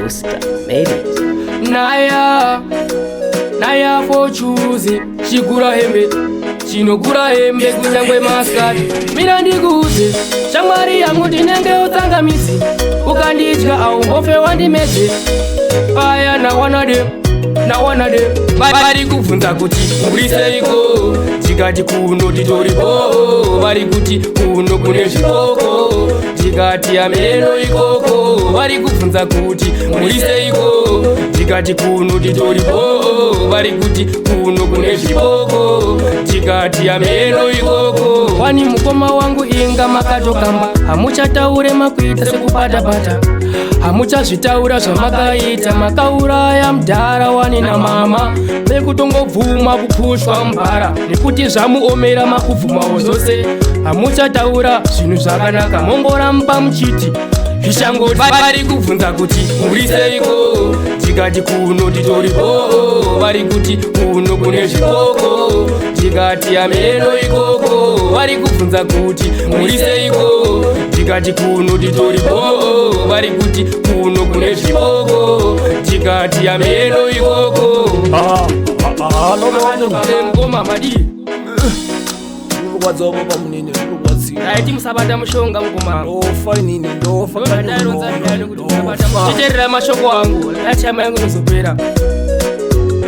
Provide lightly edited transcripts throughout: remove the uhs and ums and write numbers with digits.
Booster made it. Naya for choosing Chigurahembe Chigurahembe kunyangwe maskati mina ndikuze shamwari yangu ndinenge utsangamidzi ukandidya aumbofe wandimedze aya nawana dem varikubvunza kuti uriseiko tikati kuno titoripo varikuti kuno kune zvipoko tikati ameno ikoko varikubvunza kuti uriseiko tikati kuno titoripo varikuti kuno kune zvipoko tikati ameno ikoko wani mukoma wangu inga makatokamba hamuchataure makuita sekupata-pata hamuchazvitaura zvamakaita makauraya mudhara wani namama bekutongobvuma kupushwa mubhara nekuti zvamuomera makubvumawo zvose hamuchataura zvinhu zvakanaka mongoramba muchiti zvishangoti varikubvunza kuti uriseiko tikati kuno titoripo varikuti kuno kune zvipoko tikati ameno ikoko varikubvunza kuti uriseiko tikati kuno titoripo varikuti kuno kune zvipoko tikati ameno ikoko ngoma madi urikwadzawo pamunene urikwadziwa aiti musabata mushonga mukoma ndofa inini ndofa teterera mashoko angu achama yangu nozopera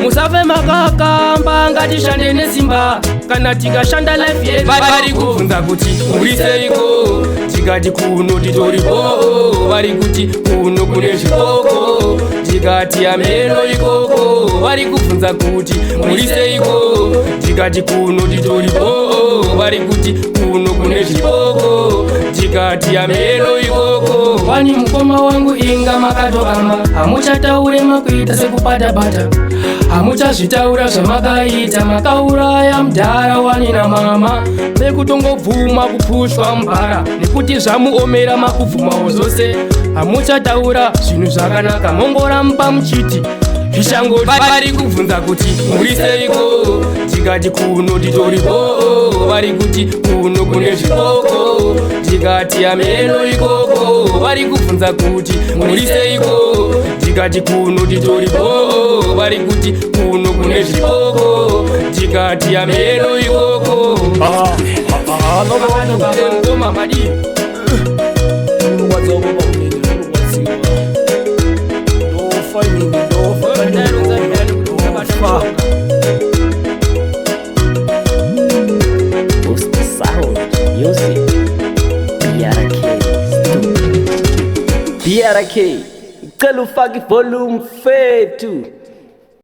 musafe makakamba ngatishande nesimba kana tikashanda life yedu varikubvunza kuti uriseiko tikati kuno titoripo varikuti kuno kune zvipoko tikati ameno ikoko varikubvunza kuti uriseiko tikati kuno titoripo varikuti kuno kune zvipoko tikati ameno ikoko wani mukoma wangu inga makatokamba hamuchataure makuita sekupata-pata hamuchazvitaura zvamakaita makauraya mudhara wani namama bekutongobvuma kupushwa mubhara nekuti zvamuomera makubvumawo zvose hamuchataura zvinhu zvakanaka mongoramba muchiti zvishangoti varikubvunza kuti uriseiko tikati kuno titoripo varikuti kuno kune zvipoko tikati ameno ikoko varikubvunza kuti uriseiko tikati kuno titoripo varikuti kuno kune zvipoko tikati ameno ikoko ngoma madi urikwadzawo pamunene urikwadziwa ndofa inini ndofa Booster sound music. BRK, ngicela ufake ivolume fethu.